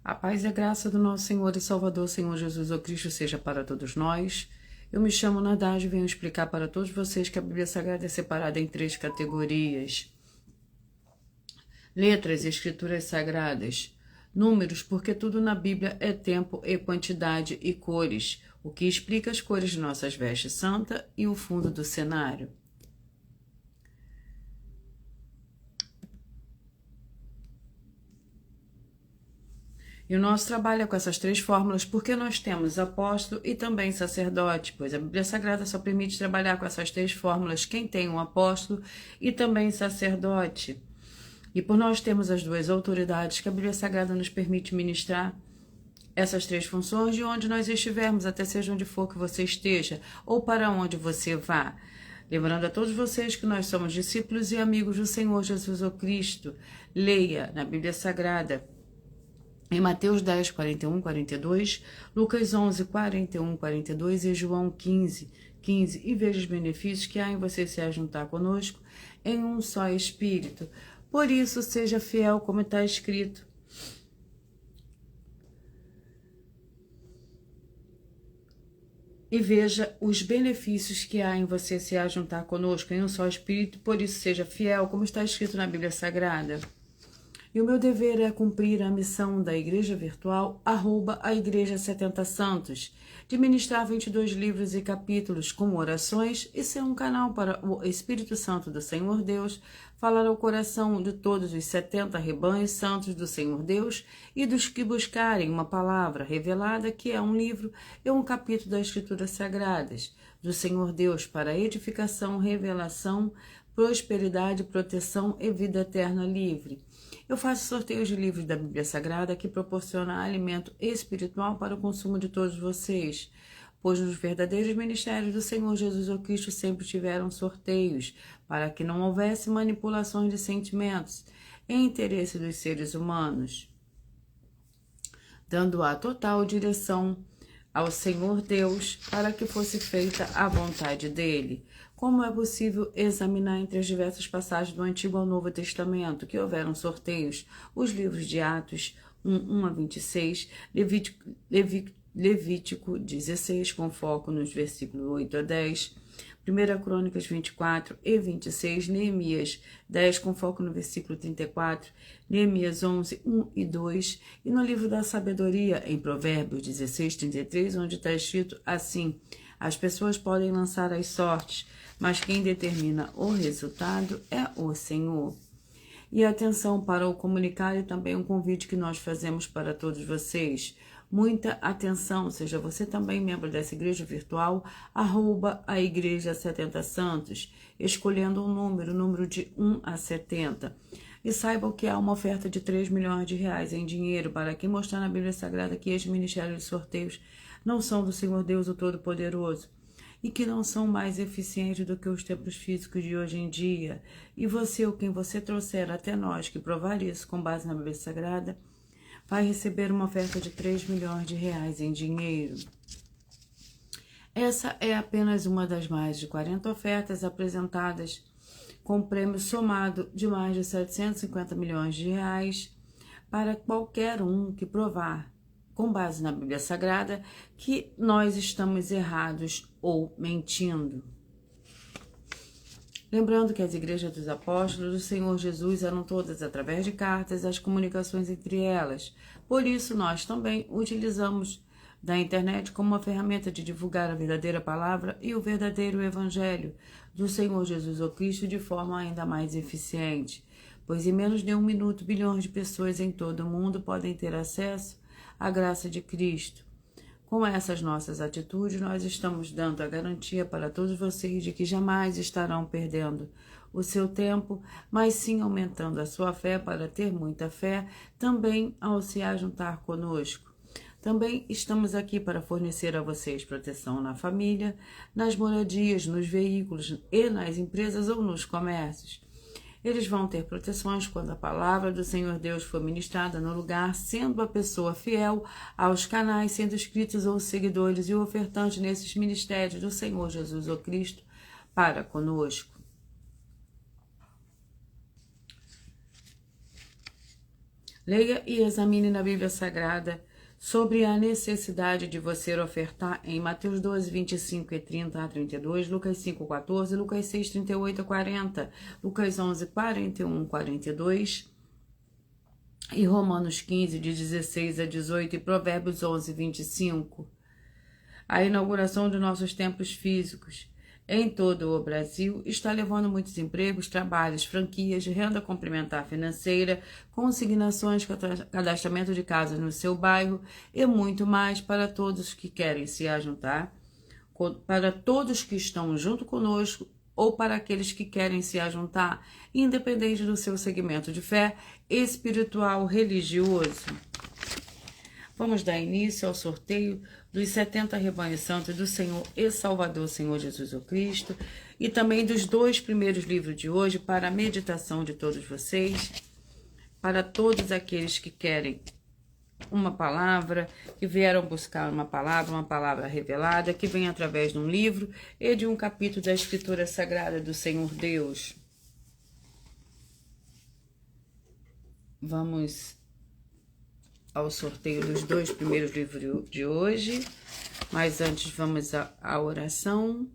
A paz e a graça do nosso Senhor e Salvador, Senhor Jesus o Cristo, seja para todos nós. Eu me chamo Nadage e venho explicar para todos vocês que a Bíblia Sagrada é separada em 3 categorias: letras, escrituras sagradas, números, porque tudo na Bíblia é tempo e quantidade, e cores, o que explica as cores de nossas vestes santa e o fundo do cenário. E o nosso trabalho é com essas 3 fórmulas porque nós temos apóstolo e também sacerdote, pois a Bíblia Sagrada só permite trabalhar com essas 3 fórmulas quem tem um apóstolo e também sacerdote. E por nós termos as 2 autoridades que a Bíblia Sagrada nos permite ministrar essas 3 funções de onde nós estivermos, até seja onde for que você esteja ou para onde você vá. Lembrando a todos vocês que nós somos discípulos e amigos do Senhor Jesus o Cristo. Leia na Bíblia Sagrada em Mateus 10, 41, 42, Lucas 11, 41, 42 e João 15, 15, e veja os benefícios que há em você se ajuntar conosco em um só Espírito. Por isso, seja fiel como está escrito. E veja os benefícios que há em você se ajuntar conosco em um só Espírito. Por isso, seja fiel como está escrito na Bíblia Sagrada. E o meu dever é cumprir a missão da Igreja Virtual, @ a Igreja 70 Santos, de ministrar 22 livros e capítulos com orações e ser um canal para o Espírito Santo do Senhor Deus falar ao coração de todos os 70 rebanhos santos do Senhor Deus e dos que buscarem uma palavra revelada, que é um livro e um capítulo das Escrituras Sagradas, do Senhor Deus para edificação, revelação, prosperidade, proteção e vida eterna livre. Eu faço sorteios de livros da Bíblia Sagrada que proporciona alimento espiritual para o consumo de todos vocês, pois nos verdadeiros ministérios do Senhor Jesus o Cristo sempre tiveram sorteios, para que não houvesse manipulações de sentimentos em interesse dos seres humanos, dando a total direção ao Senhor Deus para que fosse feita a vontade dele. Como é possível examinar entre as diversas passagens do Antigo ao Novo Testamento que houveram sorteios? Os livros de Atos 1 a 26, Levítico 16, com foco nos versículos 8 a 10, 1 Crônicas 24 e 26, Neemias 10, com foco no versículo 34, Neemias 11, 1 e 2, e no livro da Sabedoria, em Provérbios 16, 33, onde está escrito assim: as pessoas podem lançar as sortes, mas quem determina o resultado é o Senhor. E atenção para o comunicar e também um convite que nós fazemos para todos vocês. Muita atenção, seja você também membro dessa igreja virtual, @ a Igreja 70 Santos, escolhendo um número de 1 a 70. E saibam que há uma oferta de 3 milhões de reais em dinheiro para quem mostrar na Bíblia Sagrada que este ministério de sorteios não são do Senhor Deus o Todo-Poderoso e que não são mais eficientes do que os templos físicos de hoje em dia. E você, ou quem você trouxer até nós que provar isso com base na Bíblia Sagrada, vai receber uma oferta de 3 milhões de reais em dinheiro. Essa é apenas uma das mais de 40 ofertas apresentadas com prêmio somado de mais de 750 milhões de reais para qualquer um que provar, com base na Bíblia Sagrada, que nós estamos errados ou mentindo. Lembrando que as igrejas dos apóstolos do Senhor Jesus eram todas através de cartas, as comunicações entre elas. Por isso, nós também utilizamos da internet como uma ferramenta de divulgar a verdadeira palavra e o verdadeiro evangelho do Senhor Jesus o Cristo de forma ainda mais eficiente, pois em menos de 1 minuto, bilhões de pessoas em todo o mundo podem ter acesso à graça de Cristo. Com essas nossas atitudes, nós estamos dando a garantia para todos vocês de que jamais estarão perdendo o seu tempo, mas sim aumentando a sua fé para ter muita fé, também ao se ajuntar conosco. Também estamos aqui para fornecer a vocês proteção na família, nas moradias, nos veículos e nas empresas ou nos comércios. Eles vão ter proteções quando a palavra do Senhor Deus for ministrada no lugar, sendo a pessoa fiel aos canais, sendo inscritos ou seguidores e ofertantes nesses ministérios do Senhor Jesus o Cristo para conosco. Leia e examine na Bíblia Sagrada sobre a necessidade de você ofertar em Mateus 12, 25 e 30 a 32, Lucas 5, 14, Lucas 6, 38 a 40, Lucas 11, 41 a 42 e Romanos 15, de 16 a 18 e Provérbios 11, 25. A inauguração de nossos templos físicos em todo o Brasil está levando muitos empregos, trabalhos, franquias, renda complementar financeira, consignações, cadastramento de casas no seu bairro e muito mais para todos que querem se ajuntar, para todos que estão junto conosco ou para aqueles que querem se ajuntar, independente do seu segmento de fé, espiritual, religioso. Vamos dar início ao sorteio dos 70 rebanhos santos do Senhor e Salvador, Senhor Jesus o Cristo, e também dos 2 primeiros livros de hoje para a meditação de todos vocês, para todos aqueles que querem uma palavra, que vieram buscar uma palavra revelada, que vem através de um livro e de um capítulo da Escritura Sagrada do Senhor Deus. Vamos ao sorteio dos 2 primeiros livros de hoje, mas antes vamos à oração.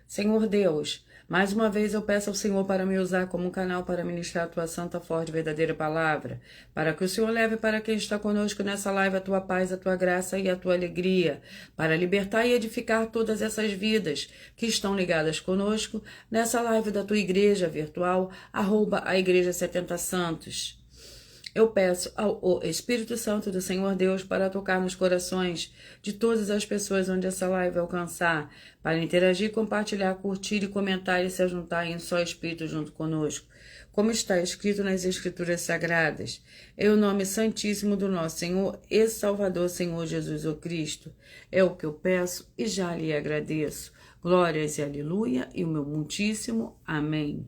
Senhor Deus, mais uma vez eu peço ao Senhor para me usar como um canal para ministrar a tua santa, forte e verdadeira palavra, para que o Senhor leve para quem está conosco nessa live a tua paz, a tua graça e a tua alegria, para libertar e edificar todas essas vidas que estão ligadas conosco nessa live da tua igreja virtual, @a Igreja 70 Santos. Eu peço ao Espírito Santo do Senhor Deus para tocar nos corações de todas as pessoas onde essa live alcançar, para interagir, compartilhar, curtir e comentar e se ajuntar em só Espírito junto conosco, como está escrito nas Escrituras Sagradas. Em o nome santíssimo do nosso Senhor e Salvador, Senhor Jesus o Cristo. É o que eu peço e já lhe agradeço. Glórias e aleluia e o meu muitíssimo amém.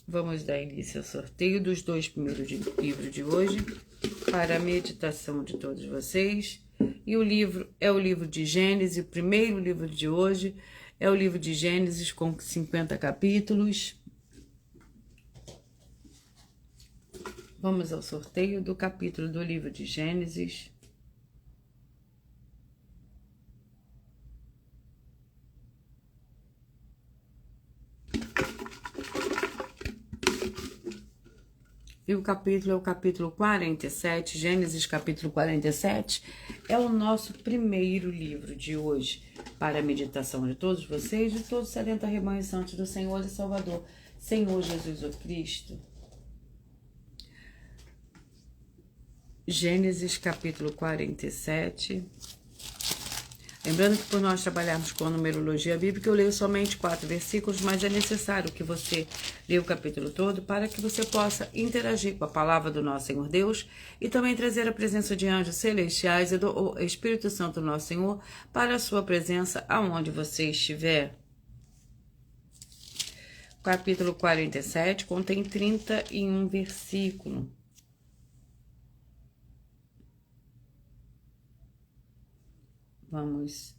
Vamos dar início ao sorteio dos 2 primeiros livros de hoje, para a meditação de todos vocês. E o livro é o livro de Gênesis, o primeiro livro de hoje é o livro de Gênesis com 50 capítulos. Vamos ao sorteio do capítulo do livro de Gênesis. E o capítulo é o capítulo 47, Gênesis capítulo 47, é o nosso primeiro livro de hoje, para a meditação de todos vocês, de todos os 70 rebanhos santos do Senhor e Salvador, Senhor Jesus o Cristo. Gênesis capítulo 47. Lembrando que por nós trabalharmos com a numerologia bíblica, eu leio somente 4 versículos, mas é necessário que você leia o capítulo todo para que você possa interagir com a palavra do nosso Senhor Deus e também trazer a presença de anjos celestiais e do Espírito Santo do nosso Senhor para a sua presença aonde você estiver. O capítulo 47 contém 31 versículos. Vamos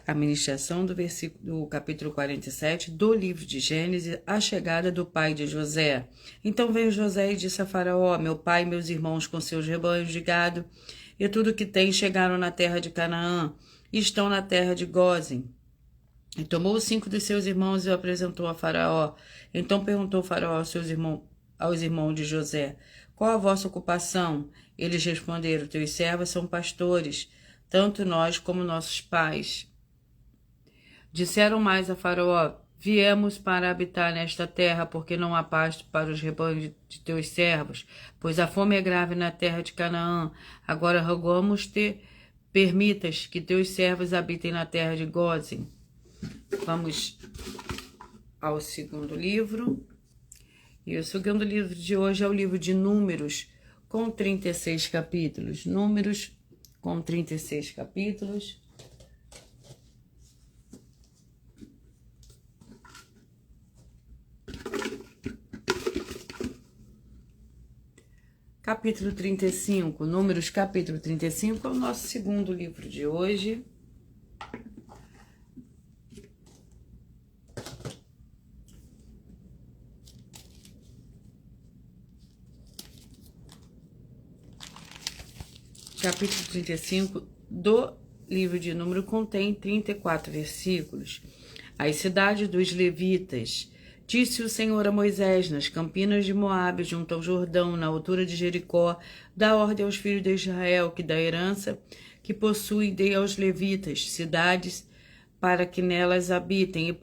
a ministração do capítulo 47 do livro de Gênesis, a chegada do pai de José. Então veio José e disse a Faraó: meu pai e meus irmãos com seus rebanhos de gado e tudo que têm chegaram na terra de Canaã e estão na terra de Gósen. E tomou 5 dos seus irmãos e o apresentou a Faraó. Então perguntou Faraó aos irmãos de José: qual a vossa ocupação? Eles responderam: teus servos são pastores, tanto nós como nossos pais. Disseram mais a Faraó: viemos para habitar nesta terra, porque não há pasto para os rebanhos de teus servos, pois a fome é grave na terra de Canaã. Agora rogamos-te, permitas que teus servos habitem na terra de Gósen. Vamos ao segundo livro. E o segundo livro de hoje é o livro de Números, com 36 capítulos. Números com 36 capítulos. Capítulo 35, Números capítulo 35, é o nosso segundo livro de hoje. capítulo 35 do livro de Número contém 34 versículos. As cidades dos levitas. Disse o Senhor a Moisés, nas campinas de Moabe, junto ao Jordão, na altura de Jericó, dá ordem aos filhos de Israel, que da herança que possuem dê aos levitas, cidades, para que nelas habitem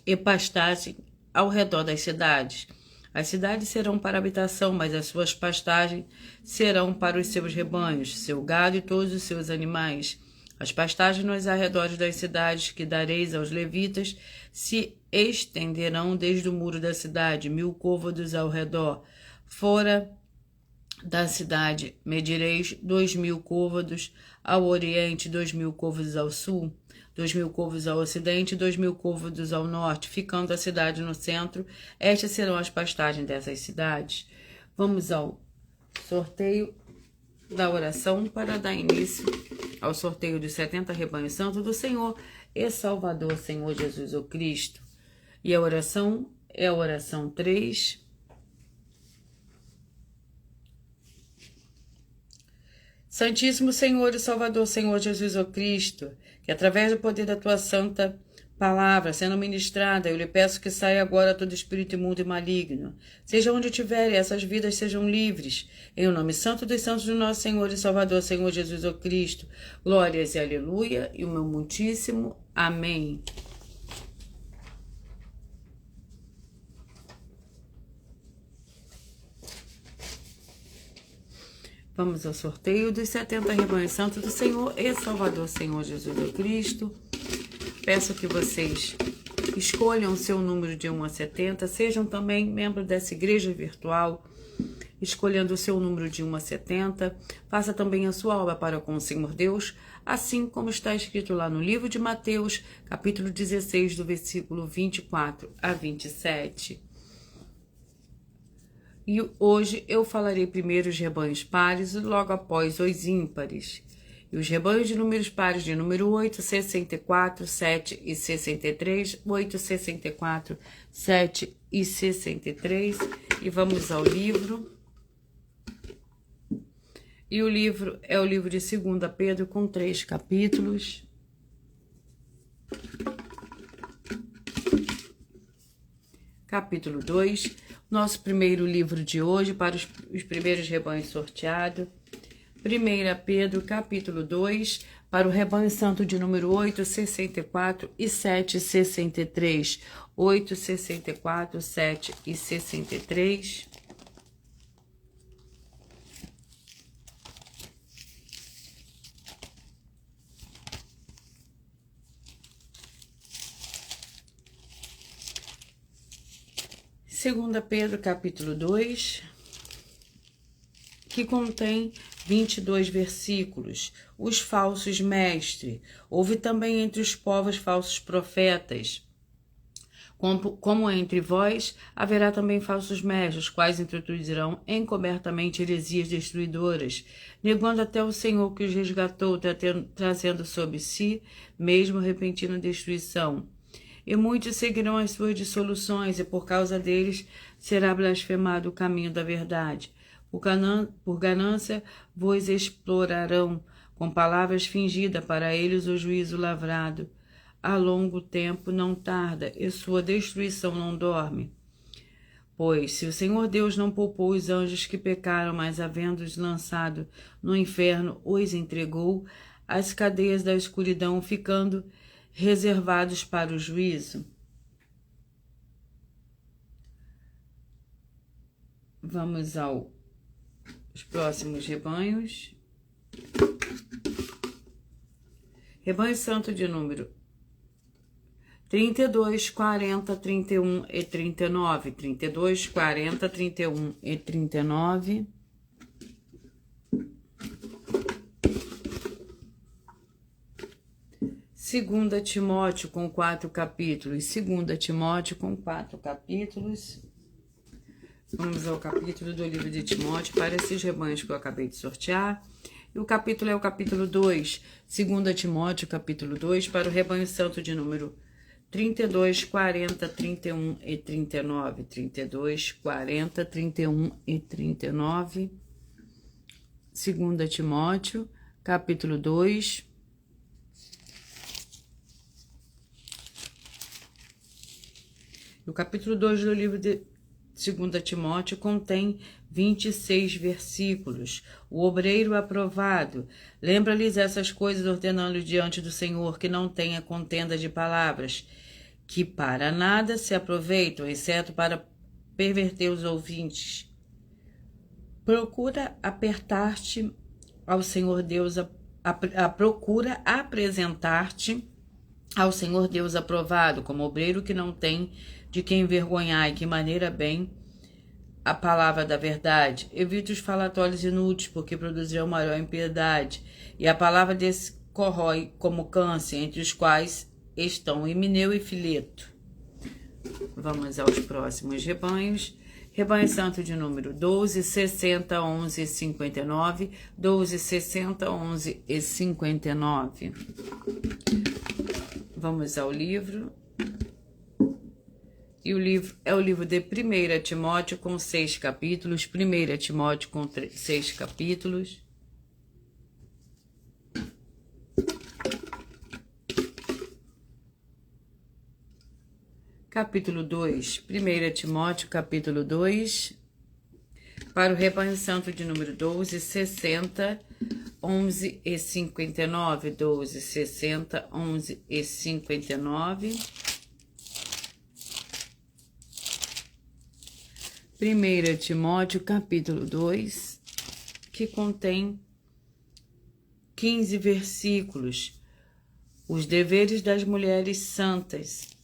e pastagem ao redor das cidades. As cidades serão para habitação, mas as suas pastagens serão para os seus rebanhos, seu gado e todos os seus animais. As pastagens nos arredores das cidades que dareis aos levitas se estenderão desde o muro da cidade, 1000 côvados ao redor. Fora da cidade medireis 2000 côvados ao oriente, 2000 côvados ao sul, 2000 côvados ao ocidente e 2000 côvados ao norte, ficando a cidade no centro. Estas serão as pastagens dessas cidades. Vamos ao sorteio da oração para dar início ao sorteio dos 70 rebanhos santos do Senhor e Salvador, Senhor Jesus o Cristo. E a oração é a oração 3. Santíssimo Senhor e Salvador, Senhor Jesus o Cristo, que através do poder da tua santa palavra sendo ministrada, eu lhe peço que saia agora todo espírito imundo e maligno. Seja onde tiver, essas vidas sejam livres. Em o nome santo dos santos do nosso Senhor e Salvador, Senhor Jesus o Cristo. Glórias e aleluia, e o meu muitíssimo amém. Vamos ao sorteio dos 70 rebanhos santos do Senhor e Salvador, Senhor Jesus o Cristo. Peço que vocês escolham o seu número de 1 a 70, sejam também membros dessa igreja virtual, escolhendo o seu número de 1 a 70. Faça também a sua obra para com o Senhor Deus, assim como está escrito lá no livro de Mateus, capítulo 16, do versículo 24 a 27. E hoje eu falarei primeiro os rebanhos pares e logo após os ímpares. E os rebanhos de números pares de número 8, 64, 7 e 63, 8, 64, 7 e 63. E vamos ao livro. E o livro é o livro de 2 Pedro, com 3 capítulos. Capítulo 2, nosso primeiro livro de hoje para os primeiros rebanhos sorteados. 1 Pedro, capítulo 2, para o rebanho santo de número 8, 64 e 7, 63. 8, 64, 7 e 63. Segunda Pedro, capítulo 2, que contém 22 versículos. Os falsos mestres. Houve também entre os povos falsos profetas. Como entre vós, haverá também falsos mestres, os quais introduzirão encobertamente heresias destruidoras, negando até o Senhor que os resgatou, trazendo sobre si mesmo repentina destruição. E muitos seguirão as suas dissoluções, e por causa deles será blasfemado o caminho da verdade. Por ganância vos explorarão com palavras fingidas, para eles o juízo lavrado. A longo tempo não tarda, e sua destruição não dorme. Pois, se o Senhor Deus não poupou os anjos que pecaram, mas havendo-os lançado no inferno, os entregou às cadeias da escuridão, ficando reservados para o juízo. Vamos aos próximos rebanhos. Rebanho santo de número 32, 40, 31 e 39. 32, 40, 31 e 39. Segunda Timóteo com 4 capítulos. Segunda Timóteo com 4 capítulos. Vamos ao capítulo do livro de Timóteo para esses rebanhos que eu acabei de sortear. E o capítulo é o capítulo 2. Segunda Timóteo, capítulo 2, para o rebanho santo de número 32, 40, 31 e 39. 32, 40, 31 e 39. 2 Timóteo, capítulo 2. O capítulo 2 do livro de 2 Timóteo contém 26 versículos. O obreiro aprovado. Lembra-lhes essas coisas, ordenando diante do Senhor que não tenha contenda de palavras, que para nada se aproveitam, exceto para perverter os ouvintes. Procura apertar-te ao Senhor Deus, procura apresentar-te ao Senhor Deus aprovado, como obreiro que não tem de quem envergonhar e que maneira bem a palavra da verdade. Evita os falatórios inúteis, porque produzirão maior impiedade, e a palavra desse corrói como câncer, entre os quais estão Himeneu e Fileto. Vamos aos próximos rebanhos. Rebanho santo de número 12, 60, 11 e 59. 12, 60, 11 e 59. Vamos ao livro. E o livro é o livro de 1 Timóteo com 6 capítulos. 1 Timóteo com 6 capítulos. Capítulo 2. 1 Timóteo, capítulo 2. Para o rebanho santo de número 12, 60, 11 e 59. 12, 60, 11 e 59. 1 Timóteo, capítulo 2, que contém 15 versículos. Os deveres das mulheres santas.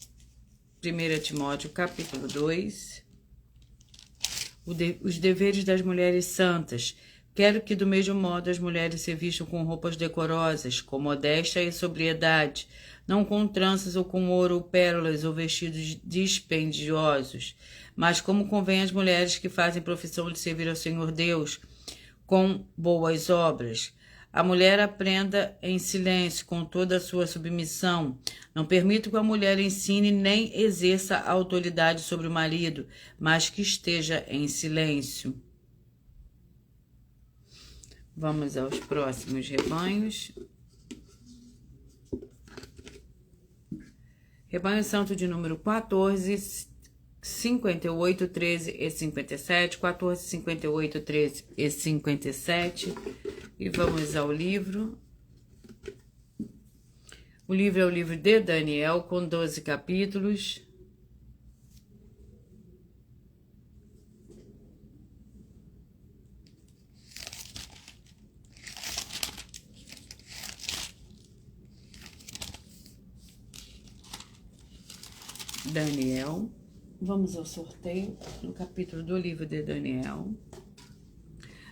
1 Timóteo, capítulo 2. Os deveres das mulheres santas. Quero que, do mesmo modo, as mulheres se vistam com roupas decorosas, com modéstia e sobriedade, não com tranças ou com ouro ou pérolas ou vestidos dispendiosos, mas como convém às mulheres que fazem profissão de servir ao Senhor Deus, com boas obras. A mulher aprenda em silêncio, com toda a sua submissão. Não permito que a mulher ensine nem exerça autoridade sobre o marido, mas que esteja em silêncio. Vamos aos próximos rebanhos. Rebanho santo de número 14, 58, 13 e 57. 14, 58, 13 e 57. E vamos ao livro. O livro é o livro de Daniel, com 12 capítulos. Daniel. Vamos ao sorteio no capítulo do livro de Daniel.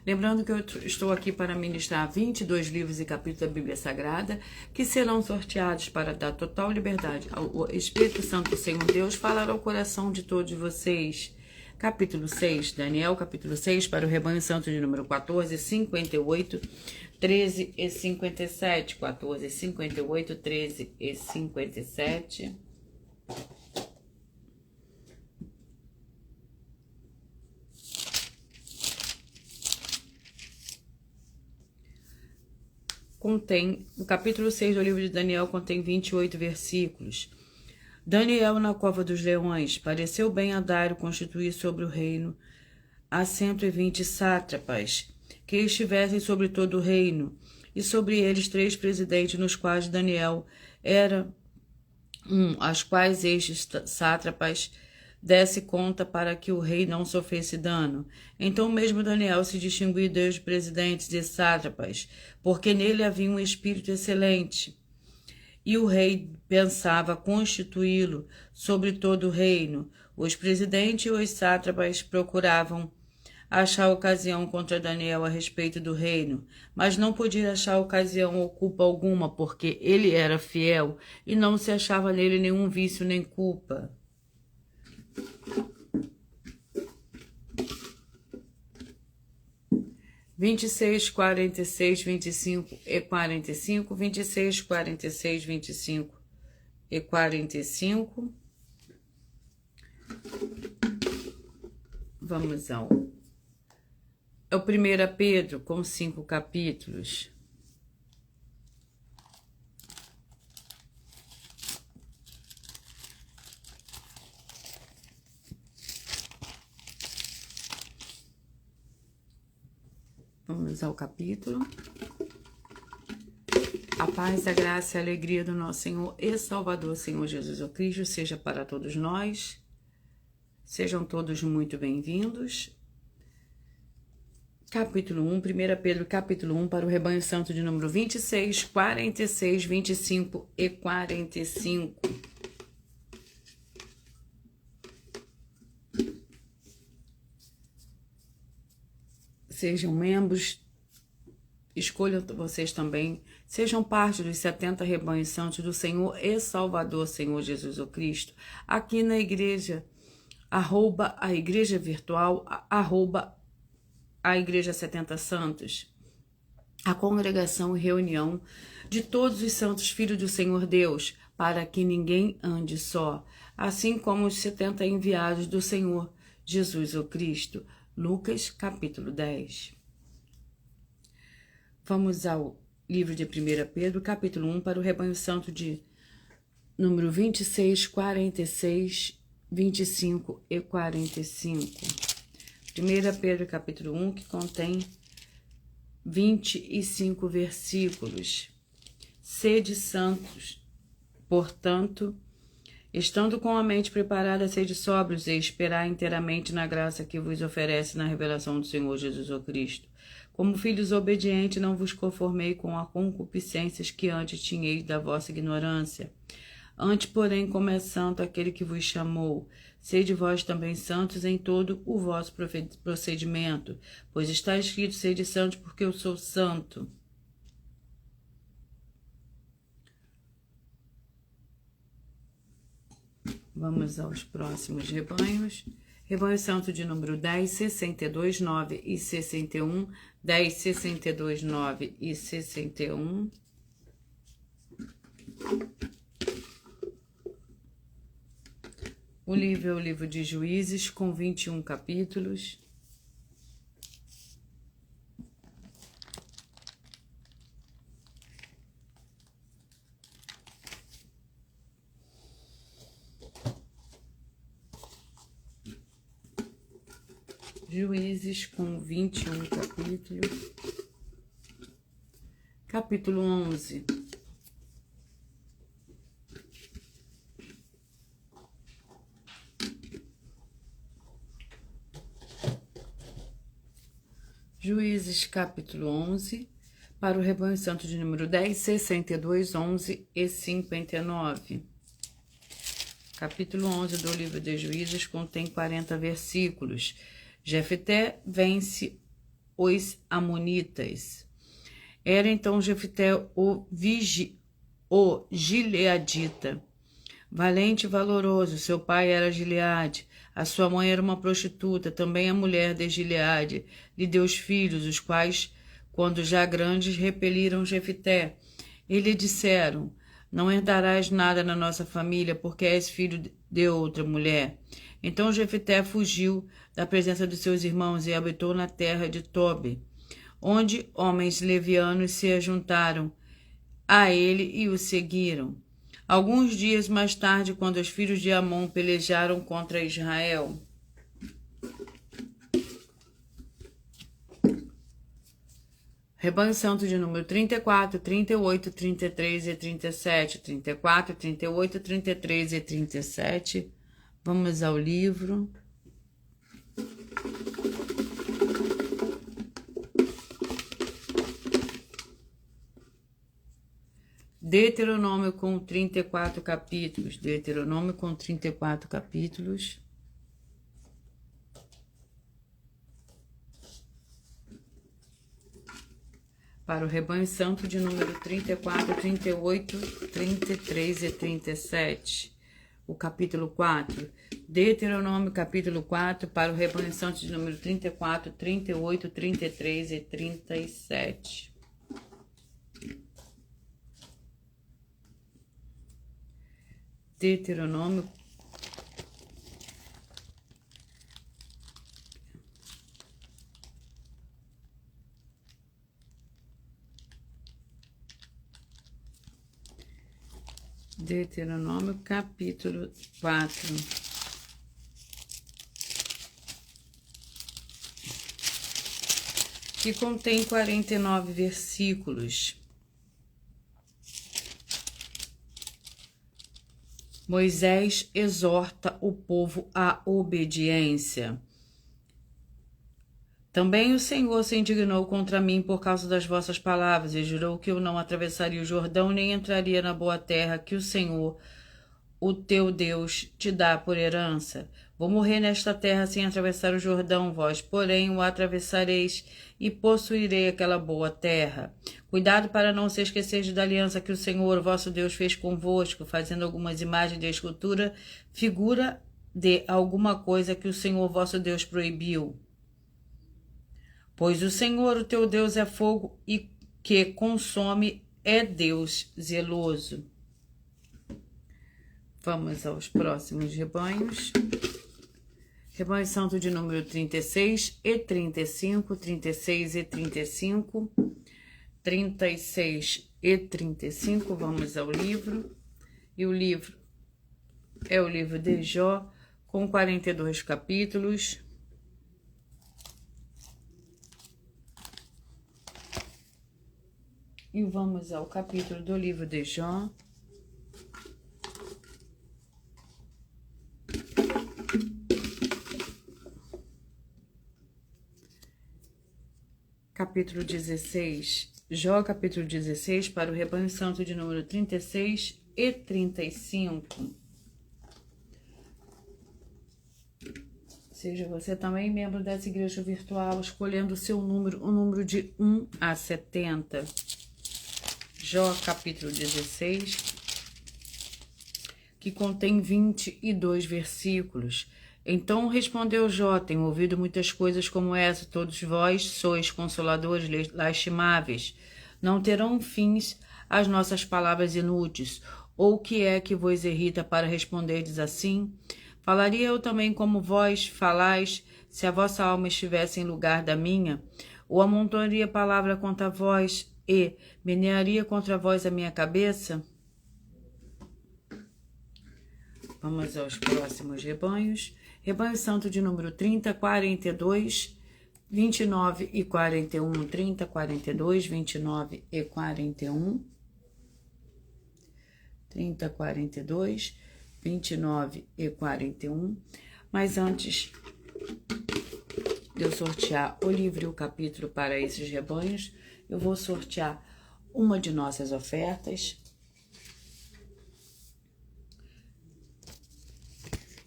Lembrando que eu estou aqui para ministrar 22 livros e capítulos da Bíblia Sagrada, que serão sorteados para dar total liberdade ao Espírito Santo do Senhor Deus falar ao coração de todos vocês. Capítulo 6, Daniel, capítulo 6, para o rebanho santo de número 14, 58, 13 e 57. 14, 58, 13 e 57. O capítulo 6 do livro de Daniel contém 28 versículos. Daniel na cova dos leões. Pareceu bem a Dário constituir sobre o reino a 120 sátrapas, que estivessem sobre todo o reino, e sobre eles 3 presidentes, nos quais Daniel era as quais estes sátrapas desse conta para que o rei não sofresse dano. Então mesmo Daniel se distinguiu dos presidentes e sátrapas, porque nele havia um espírito excelente. E o rei pensava constituí-lo sobre todo o reino. Os presidentes e os sátrapas procuravam achar ocasião contra Daniel a respeito do reino, mas não podia achar ocasião ou culpa alguma, porque ele era fiel e não se achava nele nenhum vício nem culpa. Vinte e seis, 46, 25 e 45, 26, 46, 25 e 45. Vamos ao é o 1 Pedro, com 5 capítulos. Vamos ao capítulo. A paz, a graça e a alegria do nosso Senhor e Salvador, Senhor Jesus Cristo, seja para todos nós. Sejam todos muito bem-vindos. Capítulo 1, 1 Pedro, capítulo 1, para o rebanho santo de número 26, 46, 25 e 45. Sejam membros, escolham vocês também, sejam parte dos 70 rebanhos santos do Senhor e Salvador, Senhor Jesus Cristo, aqui na igreja, @ a igreja virtual, @ a igreja 70 santos, a congregação e reunião de todos os santos filhos do Senhor Deus, para que ninguém ande só, assim como os 70 enviados do Senhor Jesus o Cristo. Lucas, capítulo 10. Vamos ao livro de 1 Pedro, capítulo 1, para o rebanho santo de número 26, 46, 25 e 45. 1 Pedro, capítulo 1, que contém 25 versículos. Sede santos, portanto, estando com a mente preparada, sede sóbrios e esperai inteiramente na graça que vos oferece na revelação do Senhor Jesus Cristo. Como filhos obedientes, não vos conformei com as concupiscências que antes tinhais da vossa ignorância. Antes, porém, como é santo aquele que vos chamou, sede vós também santos em todo o vosso procedimento, pois está escrito, sede santos porque eu sou santo. Vamos aos próximos rebanhos. Rebanho santo de número 10, 62, 9 e 61. 10, 62, 9 e 61. O livro é o livro de Juízes, com 21 capítulos. Juízes, com 21 capítulos. Capítulo 11. Juízes, capítulo 11, para o rebanho santo de número 10, 62, 11 e 59. Capítulo 11 do livro de Juízes contém 40 versículos. Jefté vence os amonitas. Era então Jefté o gileadita, valente e valoroso. Seu pai era Gileade. A sua mãe era uma prostituta, também a mulher de Gileade. Lhe deu os filhos, os quais, quando já grandes, repeliram Jefté. E lhe disseram: não herdarás nada na nossa família, porque és filho de outra mulher. Então Jefté fugiu da presença de seus irmãos e habitou na terra de Tobi, onde homens levianos se ajuntaram a ele e o seguiram. Alguns dias mais tarde, quando os filhos de Amon pelejaram contra Israel, rebanho santo de número 34, 38, 33 e 37, 34, 38, 33 e 37. Vamos ao livro. Deuteronômio, com 34 capítulos. Deuteronômio, com 34 capítulos. Para o rebanho santo de número 34, 38, 33 e 37. O capítulo 4. Deuteronômio, capítulo 4, para o rebanho santo de número 34, 38, 33 e 37. Deuteronômio, Deuteronômio, capítulo 4. Que contém 49 versículos. Moisés exorta o povo à obediência. Também o Senhor se indignou contra mim por causa das vossas palavras e jurou que eu não atravessaria o Jordão nem entraria na boa terra que o Senhor, o teu Deus, te dá por herança. Vou morrer nesta terra sem atravessar o Jordão, vós, porém, o atravessareis e possuirei aquela boa terra. Cuidado para não se esquecer da aliança que o Senhor, vosso Deus, fez convosco, fazendo algumas imagens de escultura, figura de alguma coisa que o Senhor, vosso Deus, proibiu. Pois o Senhor, o teu Deus, é fogo e que consome, é Deus zeloso. Vamos aos próximos rebanhos. Rebanho santo de número 36 e 35, 36 e 35, 36 e 35, vamos ao livro. E o livro é o livro de Jó, com 42 capítulos. E vamos ao capítulo do livro de Jó. Capítulo 16. Jó, capítulo 16, para o rebanho santo de número 36 e 35. Seja você também membro dessa igreja virtual, escolhendo o seu número, o número de 1 a 70. Jó, capítulo 16, que contém 22 versículos. Então respondeu Jó: tenho ouvido muitas coisas como essa, todos vós sois consoladores lastimáveis. Não terão fins as nossas palavras inúteis. Ou o que é que vos irrita para responderdes assim? Falaria eu também como vós falais, se a vossa alma estivesse em lugar da minha? Ou amontoaria palavra contra vós e menearia contra vós a minha cabeça? Vamos aos próximos rebanhos. Rebanho santo de número 30, 42, 29 e 41. 30, 42, 29 e 41. 30, 42, 29 e 41. Mas antes de eu sortear o livro e o capítulo para esses rebanhos, eu vou sortear uma de nossas ofertas.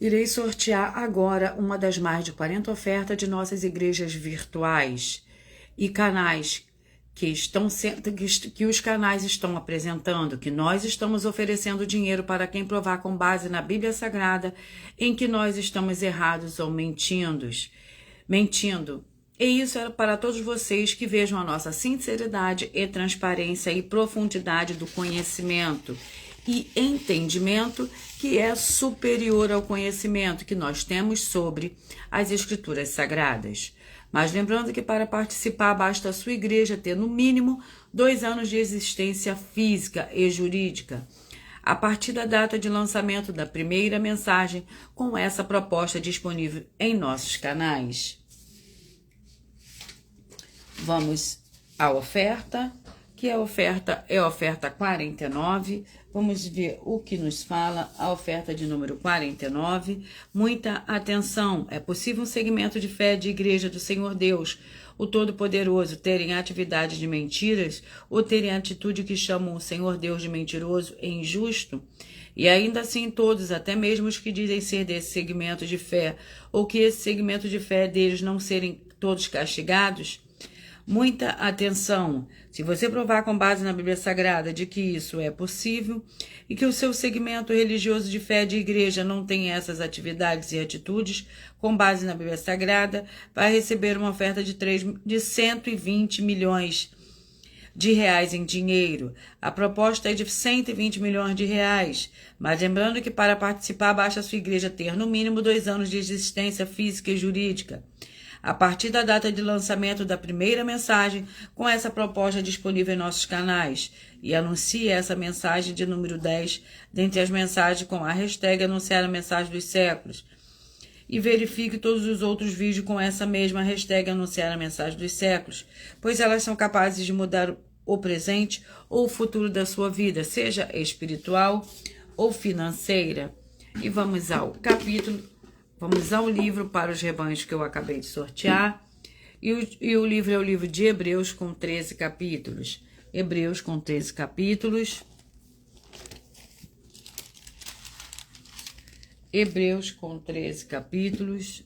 Irei sortear agora uma das mais de 40 ofertas de nossas igrejas virtuais e canais que os canais estão apresentando, que nós estamos oferecendo dinheiro para quem provar com base na Bíblia Sagrada em que nós estamos errados ou mentindo. E isso é para todos vocês que vejam a nossa sinceridade e transparência e profundidade do conhecimento e entendimento que é superior ao conhecimento que nós temos sobre as Escrituras Sagradas. Mas lembrando que para participar basta a sua igreja ter no mínimo 2 anos de existência física e jurídica, a partir da data de lançamento da primeira mensagem com essa proposta disponível em nossos canais. Vamos à oferta, que a oferta 49. Vamos ver o que nos fala a oferta de número 49. Muita atenção, é possível um segmento de fé de igreja do Senhor Deus, o Todo-Poderoso, terem atividade de mentiras ou terem atitude que chamam o Senhor Deus de mentiroso e injusto? E ainda assim todos, até mesmo os que dizem ser desse segmento de fé, ou que esse segmento de fé deles não serem todos castigados? Muita atenção, se você provar com base na Bíblia Sagrada de que isso é possível e que o seu segmento religioso de fé de igreja não tem essas atividades e atitudes, com base na Bíblia Sagrada, vai receber uma oferta de 120 milhões de reais em dinheiro. A proposta é de 120 milhões de reais, mas lembrando que para participar basta a sua igreja ter no mínimo 2 anos de existência física e jurídica. a partir da data de lançamento da primeira mensagem com essa proposta disponível em nossos canais e anuncie essa mensagem de número 10 dentre as mensagens com a hashtag Anunciar a Mensagem dos Séculos. E verifique todos os outros vídeos com essa mesma hashtag Anunciar a Mensagem dos Séculos, pois elas são capazes de mudar o presente ou o futuro da sua vida, seja espiritual ou financeira. E vamos ao livro para os rebanhos que eu acabei de sortear. E o livro é o livro de Hebreus com 13 capítulos. Hebreus com 13 capítulos. Hebreus com 13 capítulos.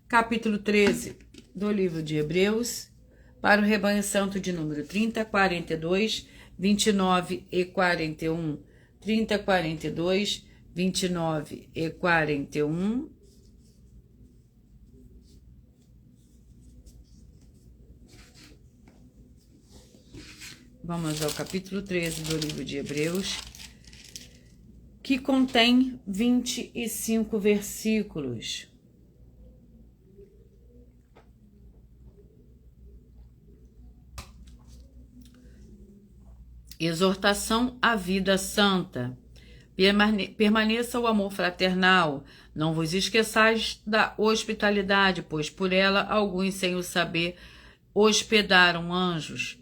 Capítulo 13 do livro de Hebreus, para o rebanho santo de número 30, 42, 29 e 41. 30, 42, 29 e 41. Vamos ao capítulo 13 do livro de Hebreus, que contém 25 versículos. Exortação à vida santa. Permaneça o amor fraternal. Não vos esqueçais da hospitalidade, pois por ela alguns, sem o saber, hospedaram anjos.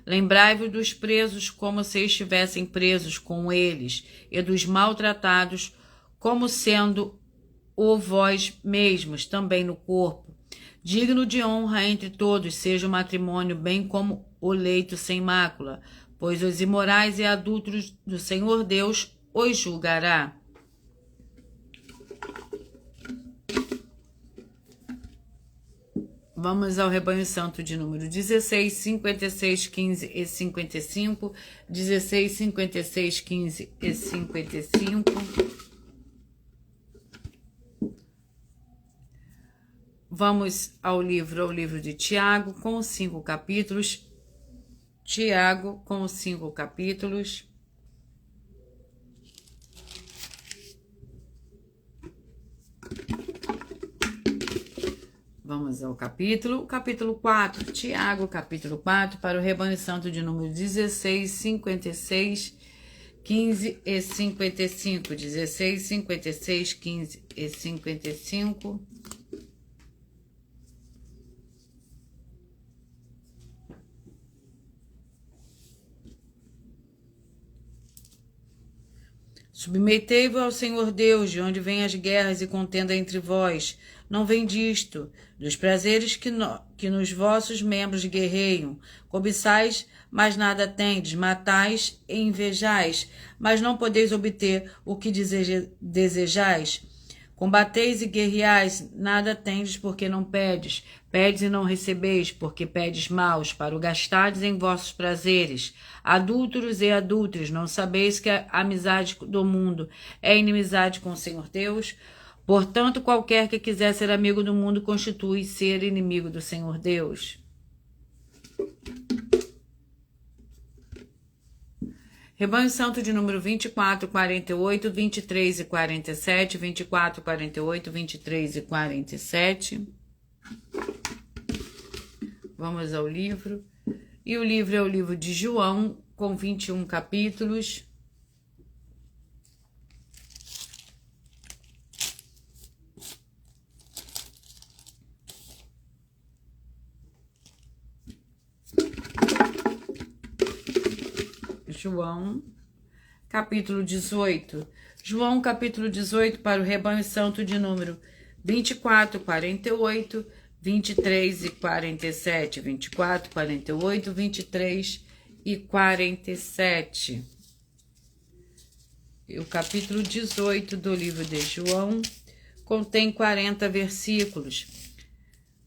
Lembrai-vos dos presos como se estivessem presos com eles, e dos maltratados como sendo o vós mesmos também no corpo. Digno de honra entre todos seja o matrimônio, bem como o leito sem mácula, pois os imorais e adúlteros do Senhor Deus os julgará. Vamos ao rebanho santo de número 16, 56, 15 e 55. 16, 56, 15 e 55. Vamos ao livro de Tiago, com 5 capítulos. Tiago, com 5 capítulos. Vamos ao capítulo 4, Tiago, capítulo 4, para o rebanho santo de número 16, 56, 15 e 55. 16, 56, 15 e 55. Submetei-vos ao Senhor Deus, de onde vêm as guerras e contenda entre vós. Não vem disto, dos prazeres que nos vossos membros guerreiam. Cobiçais, mas nada tendes, matais e invejais, mas não podeis obter o que desejais. Combateis e guerreais, nada tendes, porque não pedes. Pedes e não recebeis, porque pedes maus, para o gastardes em vossos prazeres. Adúlteros e adúlteras, não sabeis que a amizade do mundo é inimizade com o Senhor Deus? Portanto, qualquer que quiser ser amigo do mundo constitui ser inimigo do Senhor Deus. Rebanho santo de número 24, 48, 23 e 47, 24, 48, 23 e 47. Vamos ao livro. E o livro é o livro de João, com 21 capítulos. João, capítulo 18. João, capítulo 18, para o rebanho santo de número 24, 48, 23 e 47. 24, 48, 23 e 47. E o capítulo 18 do livro de João contém 40 versículos.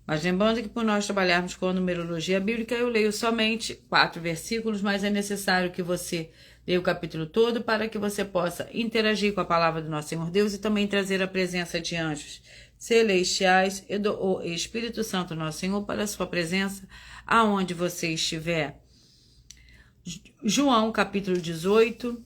Mas lembrando que por nós trabalharmos com a numerologia bíblica, eu leio somente 4 versículos, mas é necessário que você leia o capítulo todo para que você possa interagir com a palavra do nosso Senhor Deus e também trazer a presença de anjos celestiais e do Espírito Santo nosso Senhor para a sua presença aonde você estiver. João, capítulo 18.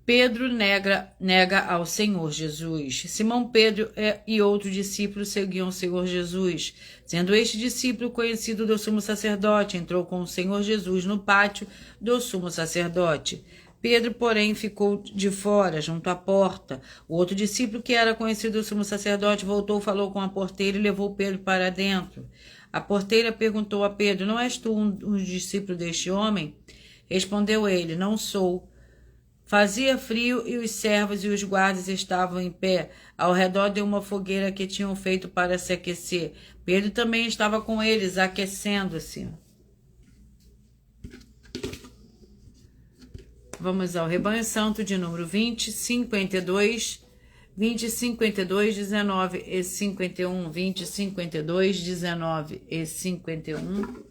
Pedro nega ao Senhor Jesus. Simão Pedro e outro discípulo seguiam o Senhor Jesus. Sendo este discípulo conhecido do sumo sacerdote, entrou com o Senhor Jesus no pátio do sumo sacerdote. Pedro, porém, ficou de fora, junto à porta. O outro discípulo, que era conhecido do sumo sacerdote, voltou, falou com a porteira e levou Pedro para dentro. A porteira perguntou a Pedro: não és tu um discípulo deste homem? Respondeu ele: não sou. Fazia frio e os servos e os guardas estavam em pé ao redor de uma fogueira que tinham feito para se aquecer. Pedro também estava com eles, aquecendo-se. Vamos ao Rebanho Santo de número 20, 52, 20, 52, 19 e 51, 20, 52, 19 e 51.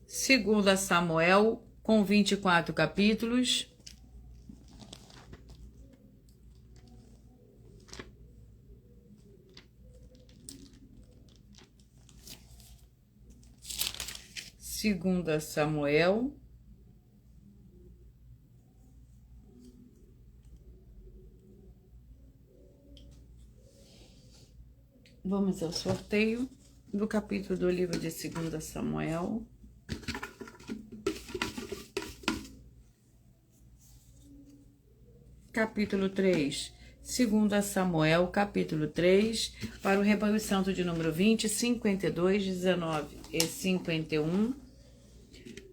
Segunda Samuel, com 24 capítulos. Segunda Samuel. Vamos ao sorteio do capítulo do livro de 2 Samuel. Capítulo 3, 2 Samuel, capítulo 3, para o Rebanho Santo de número 20, 52, 19 e 51.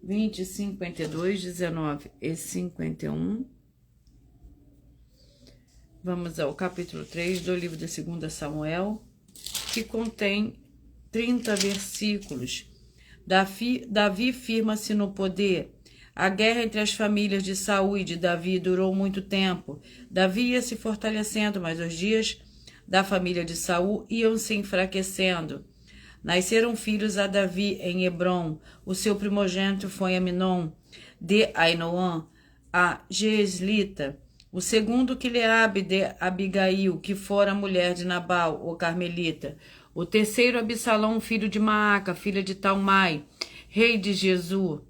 20, 52, 19 e 51. Vamos ao capítulo 3 do livro de 2 Samuel, que contém 30 versículos. Davi firma-se no poder. A guerra entre as famílias de Saul e de Davi durou muito tempo. Davi ia se fortalecendo, mas os dias da família de Saul iam se enfraquecendo. Nasceram filhos a Davi em Hebrom. O seu primogênito foi Aminon, de Ainoã, a Geslita. O segundo, Quileabe, de Abigail, que fora mulher de Nabal, o carmelita. O terceiro, Absalão, filho de Maaca, filha de Talmai, rei de Gesur.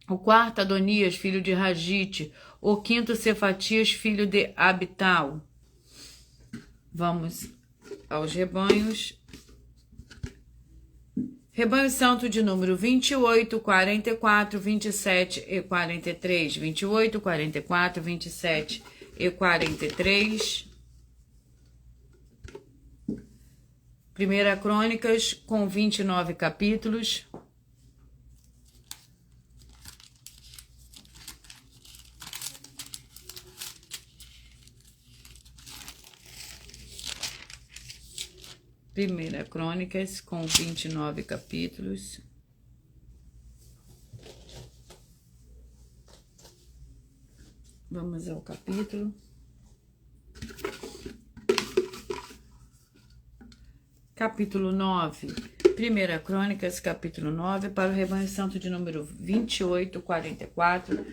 O quarto, Adonias, filho de Ragite. O quinto, Cefatias, filho de Abital. Vamos aos rebanhos. Rebanho Santo de número 28, 44, 27 e 43. 28, 44, 27 e 43. Primeira Crônicas, com 29 capítulos. Primeira Crônicas, com 29 capítulos. Vamos ao capítulo. Capítulo 9. Primeira Crônicas, capítulo 9, para o Rebanho Santo de número 28, 44,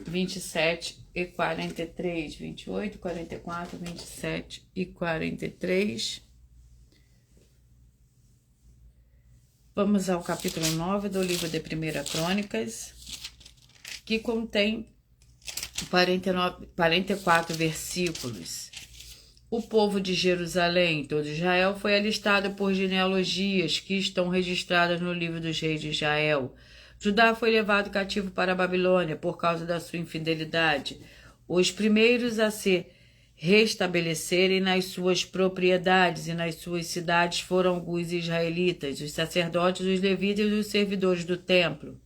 27 e 43. 28, 44, 27 e 43. Vamos ao capítulo 9 do livro de Primeira Crônicas, que contém 44 versículos. O povo de Jerusalém, todo Israel, foi alistado por genealogias que estão registradas no livro dos reis de Israel. Judá foi levado cativo para a Babilônia por causa da sua infidelidade. Os primeiros a se restabelecerem nas suas propriedades e nas suas cidades foram alguns israelitas, os sacerdotes, os levitas e os servidores do templo.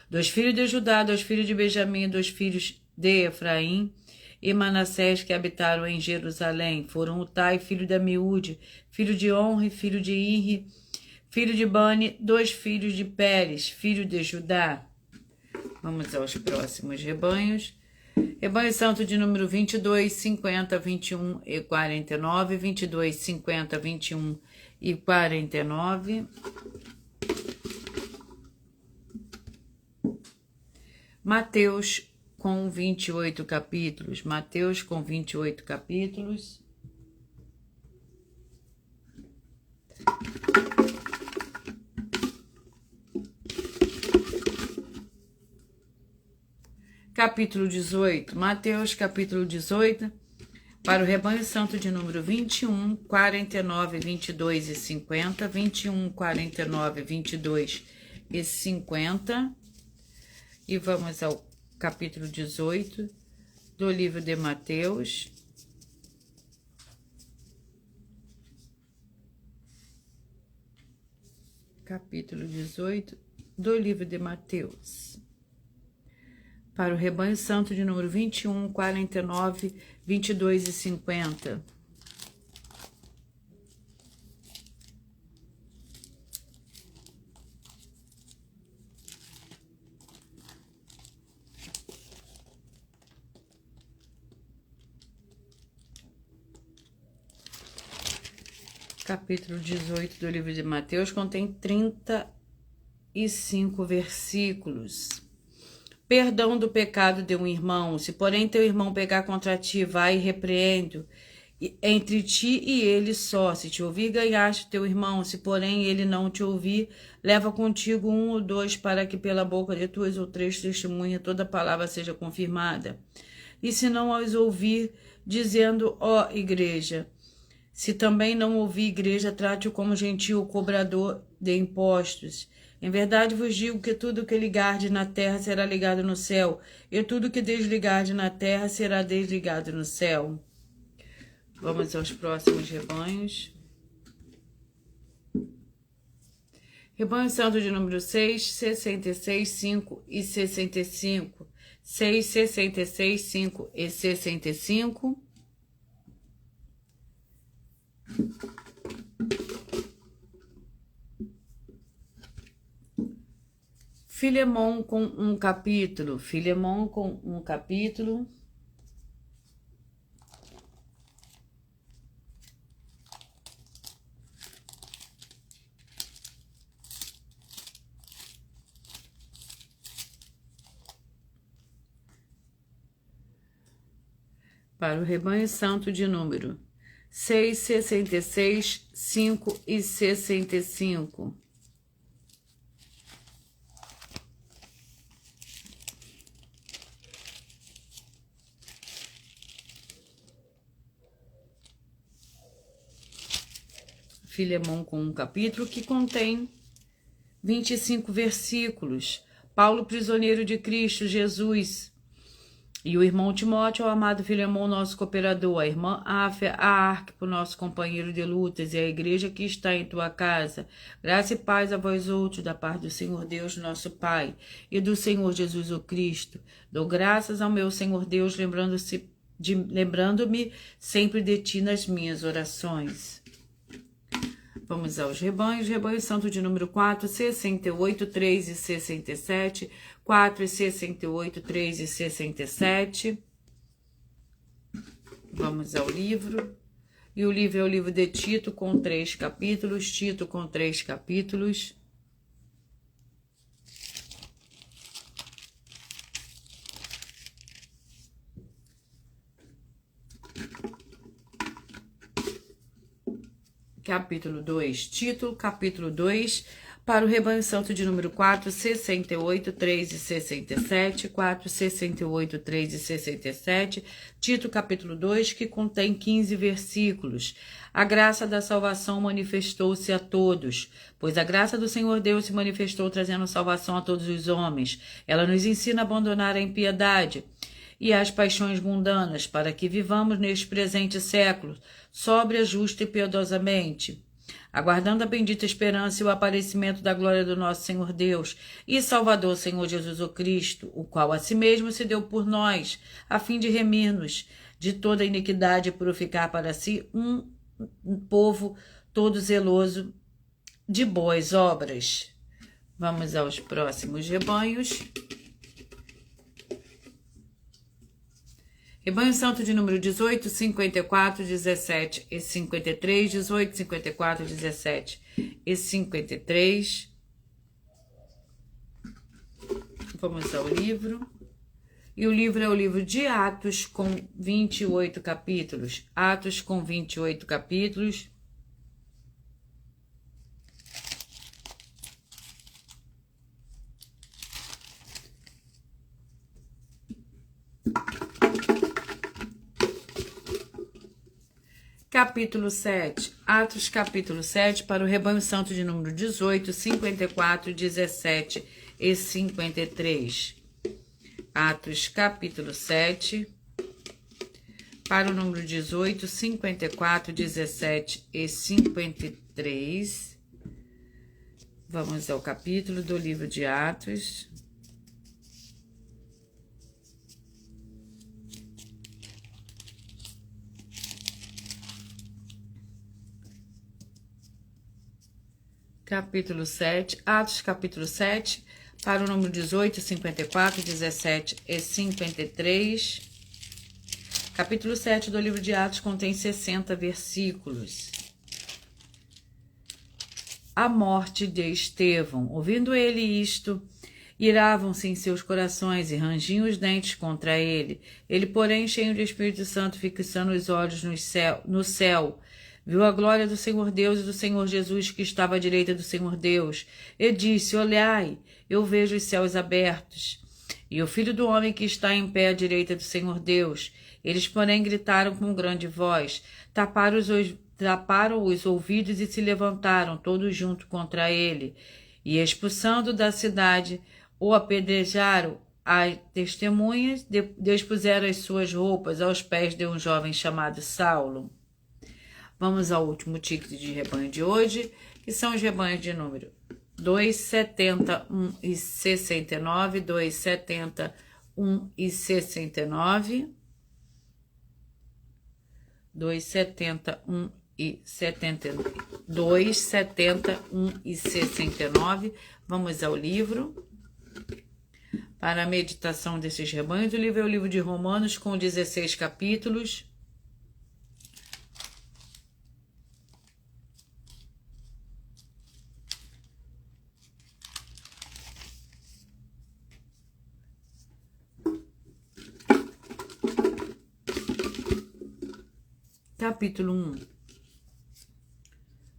Dos filhos de Judá, dos filhos de Benjamim, dos filhos de Efraim e Manassés que habitaram em Jerusalém foram Utai, filho de Amiúde, filho de Onre, filho de Irre, filho de Bani, 2 filhos de Pérez, filho de Judá. Vamos aos próximos rebanhos. Rebanho Santo de número 22, 50, 21 e 49, 22, 50, 21 e 49. Mateus com 28 capítulos. Mateus com 28 capítulos. capítulo 18, Mateus, capítulo 18, para o rebanho santo de número 21, 49, 22 e 50, 21, 49, 22 e 50, e vamos ao capítulo 18 do livro de Mateus. Capítulo 18 do livro de Mateus. Para o rebanho santo de número 21, 49, 22 e 50. Capítulo 18 do livro de Mateus contém 35 versículos. Perdão do pecado de um irmão. Se, porém, teu irmão pecar contra ti, vai e repreende-o entre ti e ele só. Se te ouvir, ganhaste teu irmão. Se, porém, ele não te ouvir, leva contigo 1 ou 2, para que pela boca de 2 ou 3 testemunhas toda palavra seja confirmada. E se não os ouvir, dizendo, ó igreja, se também não ouvir igreja, trate-o como gentil, cobrador de impostos. Em verdade vos digo que tudo que ligarde na terra será ligado no céu, e tudo que desligarde na terra será desligado no céu. Vamos aos próximos rebanhos. Rebanho santo de número 6, 66, 5 e 65. 6, 66, 5 e 65. Filemon com um capítulo. Filemon com um capítulo. Para o rebanho santo de número 6, 66, 5 e 65. Filemon com um capítulo que contém 25 versículos. Paulo, prisioneiro de Cristo Jesus, e o irmão Timóteo, o amado Filemon, nosso cooperador, a irmã Áfia, a Arquipo, nosso companheiro de lutas, e a igreja que está em tua casa. Graça e paz a vós outros, da parte do Senhor Deus, nosso Pai, e do Senhor Jesus o Cristo. Dou graças ao meu Senhor Deus, lembrando-me sempre de ti nas minhas orações. Vamos aos rebanhos. Rebanho santo de número 4, 68, 3 e 67. 4 e 68, 3 e 67. Vamos ao livro. E o livro é o livro de Tito, com 3 capítulos. Tito com 3 capítulos. Capítulo 2, título, capítulo 2, para o rebanho santo de número 4, 68, 3 e 67, 4, 68, 3 e 67, Tito, capítulo 2, que contém 15 versículos. A graça da salvação manifestou-se a todos, pois a graça do Senhor Deus se manifestou trazendo salvação a todos os homens. Ela nos ensina a abandonar a impiedade e as paixões mundanas, para que vivamos neste presente século, sóbria, justa e piedosamente, aguardando a bendita esperança e o aparecimento da glória do nosso Senhor Deus e Salvador Senhor Jesus o Cristo, o qual a si mesmo se deu por nós, a fim de remir-nos de toda iniquidade e purificar para si um povo todo zeloso de boas obras. Vamos aos próximos rebanhos. Rebanho santo de número 18, 54, 17 e 53, 18, 54, 17 e 53. Vamos ao livro. E o livro é o livro de Atos, com 28 capítulos. Atos com 28 capítulos. Capítulo 7, Atos capítulo 7, para o rebanho santo de número 18, 54, 17 e 53. Atos capítulo 7, para o número 18, 54, 17 e 53. Vamos ao capítulo do livro de Atos. Capítulo 7, Atos capítulo 7, para o número 18, 54, 17 e 53. Capítulo 7 do livro de Atos contém 60 versículos. A morte de Estevão. Ouvindo ele isto, iravam-se em seus corações e rangiam os dentes contra ele. Ele, porém, cheio do Espírito Santo, fixando os olhos no céu, viu a glória do Senhor Deus e do Senhor Jesus, que estava à direita do Senhor Deus, e disse: Olhai, eu vejo os céus abertos, e o Filho do Homem que está em pé à direita do Senhor Deus. Eles, porém, gritaram com grande voz, taparam os ouvidos e se levantaram todos juntos contra ele, e expulsando da cidade, o apedrejaram. As testemunhas despuseram as suas roupas aos pés de um jovem chamado Saulo. Vamos ao último ticket de rebanho de hoje, que são os rebanhos de número 2, 70, 1 e 69, 2, 70, 1 e 69, 2, 70, 1 e 79, 2, 70, 1 e 69. Vamos ao livro. Para a meditação desses rebanhos, o livro é o livro de Romanos, com 16 capítulos. Capítulo 1.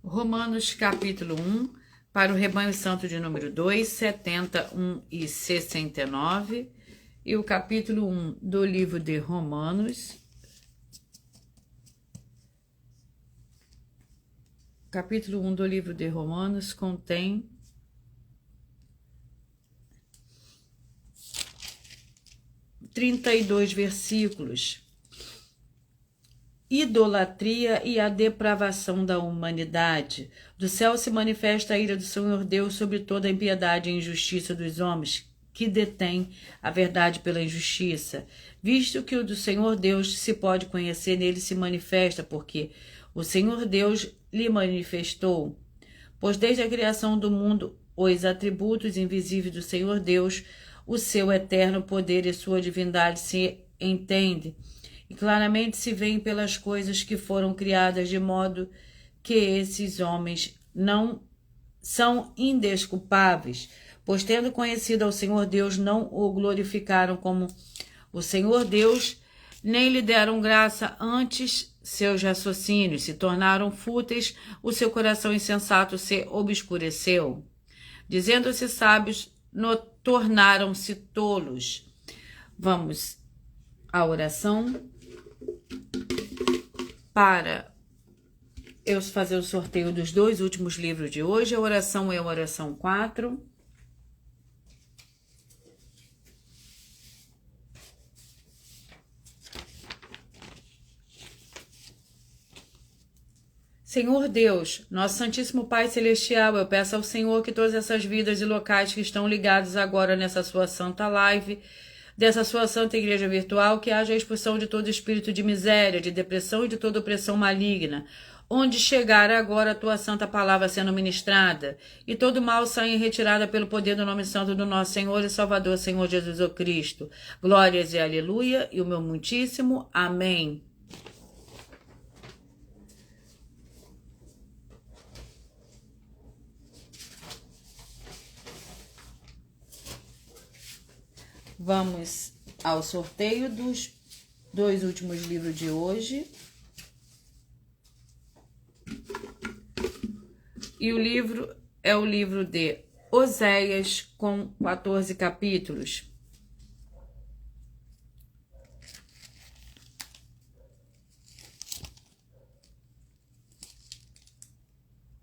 Romanos capítulo 1, para o rebanho santo de número 2, 70, 1 e 69. E o capítulo 1 do livro de Romanos. Capítulo 1 do livro de Romanos contém 32 versículos. Idolatria e a depravação da humanidade. Do céu se manifesta a ira do Senhor Deus sobre toda a impiedade e injustiça dos homens que detêm a verdade pela injustiça. Visto que o do Senhor Deus se pode conhecer, nele se manifesta, porque o Senhor Deus lhe manifestou. Pois desde a criação do mundo, os atributos invisíveis do Senhor Deus, o seu eterno poder e sua divindade se entende. E claramente se veem pelas coisas que foram criadas, de modo que esses homens não são indesculpáveis, pois tendo conhecido ao Senhor Deus, não o glorificaram como o Senhor Deus, nem lhe deram graça, antes seus raciocínios se tornaram fúteis, o seu coração insensato se obscureceu. Dizendo-se sábios, tornaram-se tolos. Vamos à oração. Para eu fazer o sorteio dos 2 últimos livros de hoje, a oração é a oração 4. Senhor Deus, nosso Santíssimo Pai Celestial, eu peço ao Senhor que todas essas vidas e locais que estão ligados agora nessa sua santa live, dessa sua santa igreja virtual, que haja a expulsão de todo espírito de miséria, de depressão e de toda opressão maligna, onde chegar agora a tua santa palavra sendo ministrada, e todo mal saia em retirada pelo poder do nome santo do nosso Senhor e Salvador, Senhor Jesus o Cristo. Glórias e aleluia, e o meu muitíssimo amém. Vamos ao sorteio dos 2 últimos livros de hoje. E o livro é o livro de Oséias, com 14 capítulos.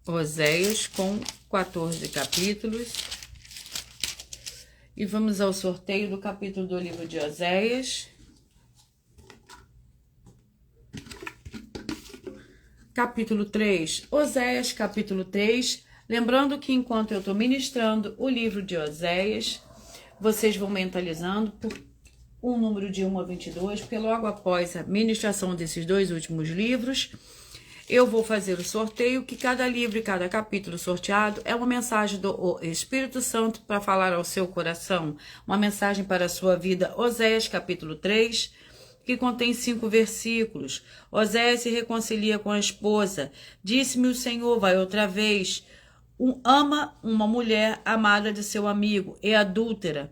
Oséias com 14 capítulos. E vamos ao sorteio do capítulo do livro de Oséias. Capítulo 3. Oséias, capítulo 3. Lembrando que enquanto eu estou ministrando o livro de Oséias, vocês vão mentalizando por um número de 1 a 22, porque logo após a ministração desses dois últimos livros, eu vou fazer o sorteio, que cada livro e cada capítulo sorteado é uma mensagem do Espírito Santo para falar ao seu coração, uma mensagem para a sua vida. Oséias, capítulo 3, que contém 5 versículos. Oséias se reconcilia com a esposa. Disse-me o Senhor, vai outra vez, ama uma mulher amada de seu amigo e adúltera,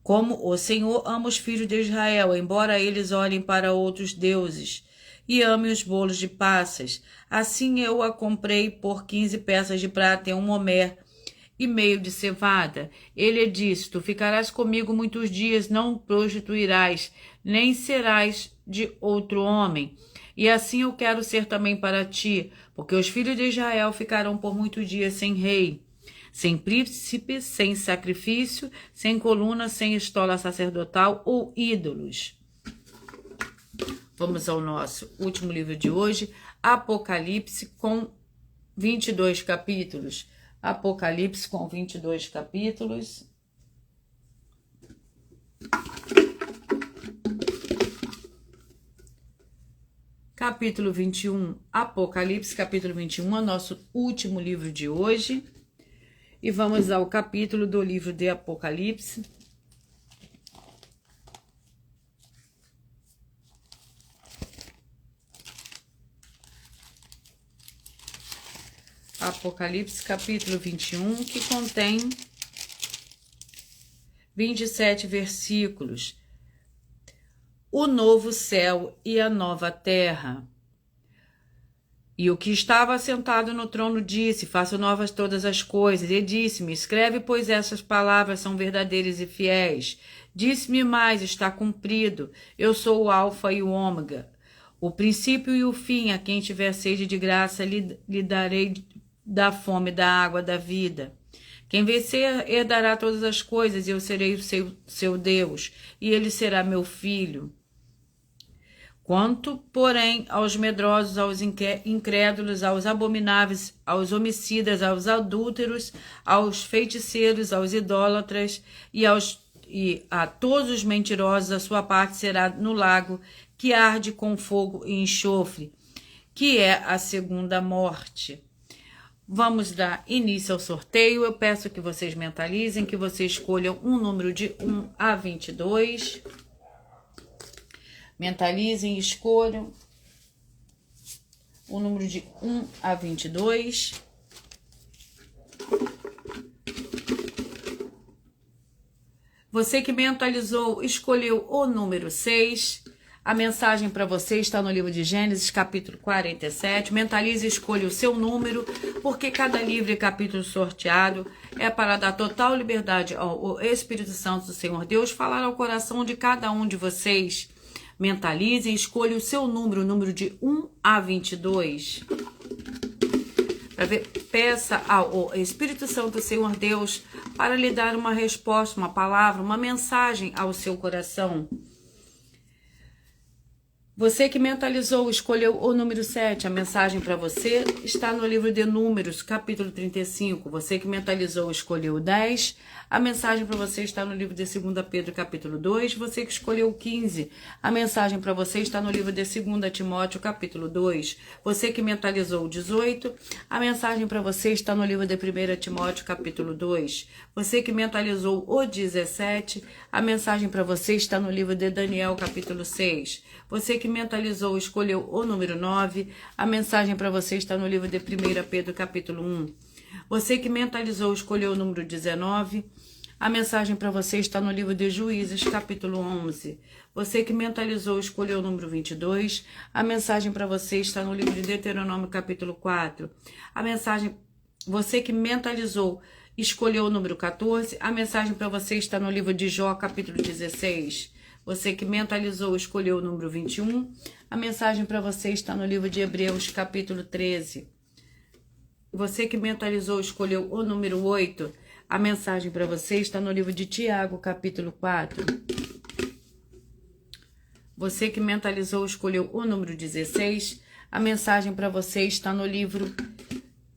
como o Senhor ama os filhos de Israel, embora eles olhem para outros deuses e amem os bolos de passas. Assim eu a comprei por 15 peças de prata e 1 homer e meio de cevada. Ele disse, tu ficarás comigo muitos dias, não prostituirás, nem serás de outro homem. E assim eu quero ser também para ti, porque os filhos de Israel ficarão por muitos dias sem rei, sem príncipe, sem sacrifício, sem coluna, sem estola sacerdotal ou ídolos. Vamos ao nosso último livro de hoje, Apocalipse, com 22 capítulos. Apocalipse com 22 capítulos. Capítulo 21, Apocalipse, capítulo 21, é o nosso último livro de hoje. E vamos ao capítulo do livro de Apocalipse. Apocalipse, capítulo 21, que contém 27 versículos. O novo céu e a nova terra. E o que estava assentado no trono disse, faço novas todas as coisas. E disse-me, escreve, pois essas palavras são verdadeiras e fiéis. Disse-me mais, está cumprido. Eu sou o alfa e o ômega, o princípio e o fim. A quem tiver sede de graça, lhe darei da fome da água da vida. Quem vencer herdará todas as coisas, e eu serei o seu Deus, e ele será meu filho. Quanto, porém, aos medrosos, aos incrédulos, aos abomináveis, aos homicidas, aos adúlteros, aos feiticeiros, aos idólatras e a todos os mentirosos, a sua parte será no lago que arde com fogo e enxofre, que é a segunda morte. Vamos dar início ao sorteio. Eu peço que vocês mentalizem, que vocês escolham um número de 1 a 22. Mentalizem e escolham o número de 1 a 22. Você que mentalizou, escolheu o número 6. A mensagem para você está no livro de Gênesis, capítulo 47. Mentalize e escolha o seu número, porque cada livro e capítulo sorteado é para dar total liberdade ao Espírito Santo do Senhor Deus falar ao coração de cada um de vocês. Mentalizem, escolha o seu número, o número de 1 a 22. Peça ao Espírito Santo do Senhor Deus para lhe dar uma resposta, uma palavra, uma mensagem ao seu coração. Você que mentalizou, escolheu o número 7, a mensagem para você está no livro de Números, capítulo 35. Você que mentalizou, escolheu o 10, a mensagem para você está no livro de 2 Pedro, capítulo 2. Você que escolheu o 15, a mensagem para você está no livro de 2 Timóteo, capítulo 2. Você que mentalizou o 18, a mensagem para você está no livro de 1 Timóteo, capítulo 2. Você que mentalizou o 17, a mensagem para você está no livro de Daniel, capítulo 6. Você que mentalizou, escolheu o número 9, a mensagem para você está no livro de 1 Pedro, capítulo 1. Você que mentalizou, escolheu o número 19, a mensagem para você está no livro de Juízes, capítulo 11. Você que mentalizou, escolheu o número 22, a mensagem para você está no livro de Deuteronômio, capítulo 4. Você que mentalizou, escolheu o número 14, a mensagem para você está no livro de Jó, capítulo 16. Você que mentalizou, escolheu o número 21. A mensagem para você está no livro de Hebreus, capítulo 13. Você que mentalizou, escolheu o número 8, a mensagem para você está no livro de Tiago, capítulo 4. Você que mentalizou, escolheu o número 16, a mensagem para você está no livro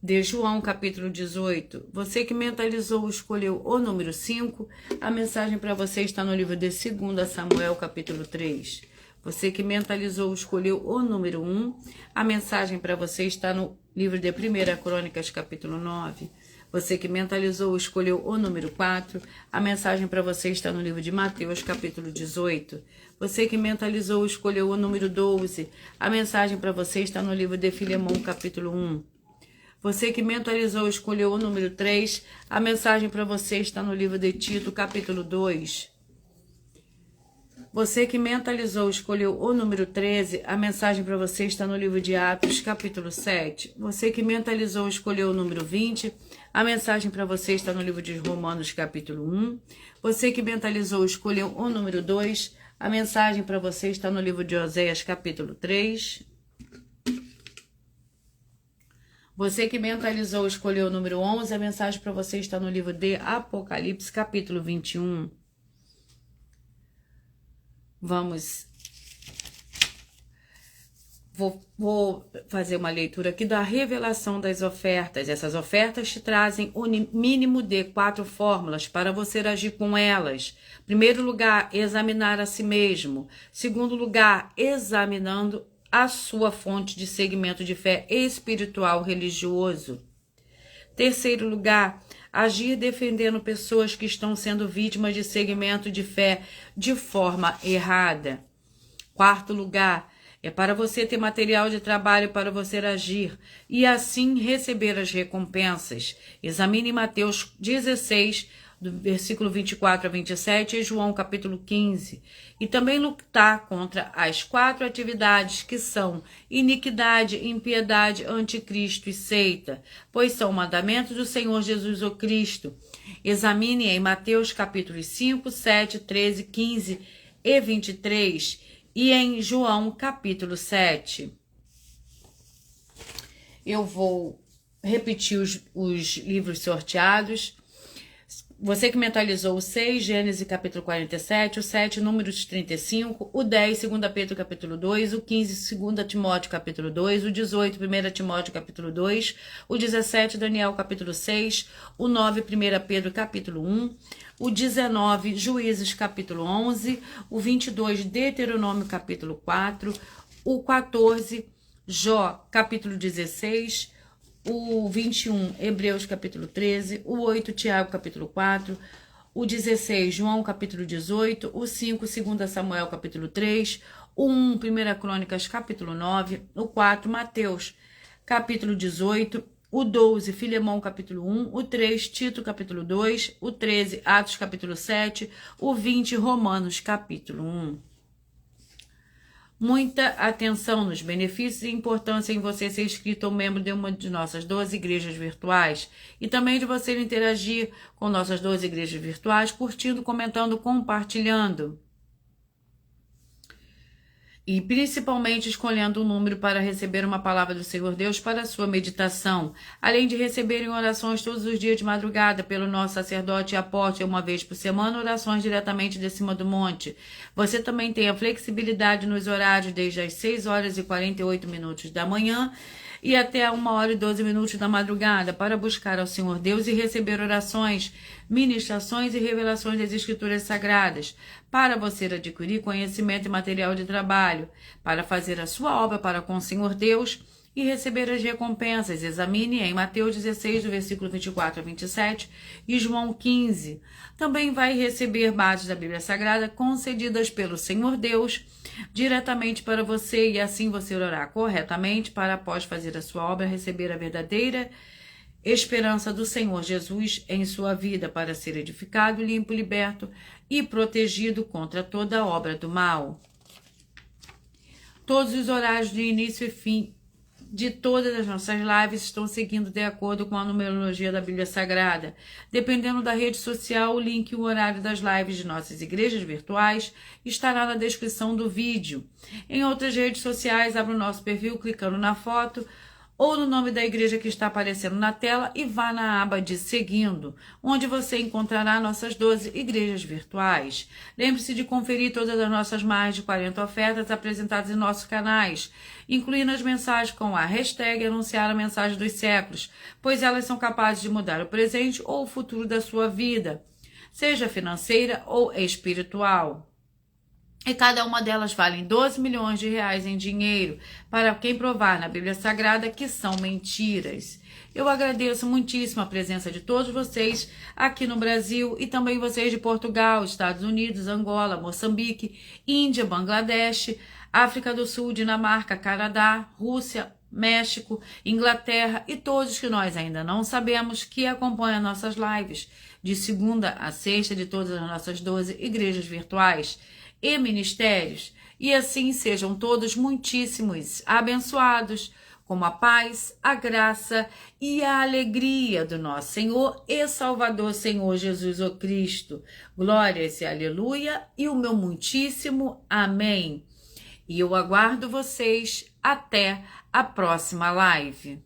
de João, capítulo 18. Você que mentalizou, escolheu o número 5, a mensagem para você está no livro de 2 Samuel, capítulo 3. Você que mentalizou, escolheu o número 1, a mensagem para você está no livro de 1 Crônicas, capítulo 9. Você que mentalizou, escolheu o número 4, a mensagem para você está no livro de Mateus, capítulo 18. Você que mentalizou, escolheu o número 12, a mensagem para você está no livro de Filemão, capítulo 1. Você que mentalizou, escolheu o número 3, a mensagem para você está no livro de Tito, capítulo 2. Você que mentalizou, escolheu o número 13, a mensagem para você está no livro de Atos, capítulo 7. Você que mentalizou, escolheu o número 20, a mensagem para você está no livro de Romanos, capítulo 1. Você que mentalizou, escolheu o número 2, a mensagem para você está no livro de Oséias, capítulo 3. Você que mentalizou, escolheu o número 11, a mensagem para você está no livro de Apocalipse, capítulo 21. Vou fazer uma leitura aqui da revelação das ofertas. Essas ofertas te trazem o mínimo de 4 fórmulas para você agir com elas. Primeiro lugar, examinar a si mesmo. Segundo lugar, examinando a sua fonte de segmento de fé espiritual religioso. Terceiro lugar, agir defendendo pessoas que estão sendo vítimas de segmento de fé de forma errada. Quarto lugar, é para você ter material de trabalho para você agir e assim receber as recompensas. Examine Mateus 16, do versículo 24 a 27 e João capítulo 15. E também lutar contra as 4 atividades que são iniquidade, impiedade, anticristo e seita, pois são mandamentos do Senhor Jesus o Cristo. Examine em Mateus capítulos 5, 7, 13, 15 e 23 e em João capítulo 7. Eu vou repetir os livros sorteados. Você que mentalizou o 6, Gênesis capítulo 47, o 7, Números 35, o 10, 2 Pedro capítulo 2, o 15, 2 Timóteo capítulo 2, o 18, 1 Timóteo capítulo 2, o 17, Daniel capítulo 6, o 9, 1 Pedro capítulo 1, o 19, Juízes capítulo 11, o 22, Deuteronômio capítulo 4, o 14, Jó capítulo 16, o 21, Hebreus capítulo 13, o 8, Tiago capítulo 4, o 16, João capítulo 18, o 5, 2 Samuel capítulo 3, o 1, 1 Crônicas capítulo 9, o 4, Mateus capítulo 18, o 12, Filemão capítulo 1, o 3, Tito capítulo 2, o 13, Atos capítulo 7, o 20, Romanos capítulo 1. Muita atenção nos benefícios e importância em você ser inscrito ou membro de uma de nossas 12 igrejas virtuais e também de você interagir com nossas 12 igrejas virtuais, curtindo, comentando, compartilhando. E principalmente escolhendo um número para receber uma palavra do Senhor Deus para a sua meditação, além de receberem orações todos os dias de madrugada pelo nosso sacerdote e apóstolo uma vez por semana, orações diretamente de cima do monte. Você também tem a flexibilidade nos horários desde as 6 horas e 48 minutos da manhã e até 1 hora e 12 minutos da madrugada para buscar ao Senhor Deus e receber orações, ministrações e revelações das Escrituras Sagradas, para você adquirir conhecimento e material de trabalho, para fazer a sua obra para com o Senhor Deus e receber as recompensas. Examine em Mateus 16, do versículo 24 a 27 e João 15. Também vai receber bases da Bíblia Sagrada concedidas pelo Senhor Deus diretamente para você e assim você orar corretamente para após fazer a sua obra receber a verdadeira esperança do Senhor Jesus em sua vida para ser edificado, limpo, liberto e protegido contra toda obra do mal. Todos os horários de início e fim de todas as nossas lives estão seguindo de acordo com a numerologia da Bíblia Sagrada. Dependendo da rede social, o link e o horário das lives de nossas igrejas virtuais estará na descrição do vídeo. Em outras redes sociais, abra o nosso perfil clicando na foto ou no nome da igreja que está aparecendo na tela e vá na aba de Seguindo, onde você encontrará nossas 12 igrejas virtuais. Lembre-se de conferir todas as nossas mais de 40 ofertas apresentadas em nossos canais, incluindo as mensagens com a hashtag Anunciar a Mensagem dos Séculos, pois elas são capazes de mudar o presente ou o futuro da sua vida, seja financeira ou espiritual. E cada uma delas vale 12 milhões de reais em dinheiro, para quem provar na Bíblia Sagrada que são mentiras. Eu agradeço muitíssimo a presença de todos vocês aqui no Brasil e também vocês de Portugal, Estados Unidos, Angola, Moçambique, Índia, Bangladesh, África do Sul, Dinamarca, Canadá, Rússia, México, Inglaterra e todos que nós ainda não sabemos que acompanham nossas lives de segunda a sexta de todas as nossas 12 igrejas virtuais e ministérios, e assim sejam todos muitíssimos abençoados, com a paz, a graça e a alegria do nosso Senhor e Salvador Senhor Jesus o Cristo. Glórias e aleluia, e o meu muitíssimo amém. E eu aguardo vocês até a próxima live.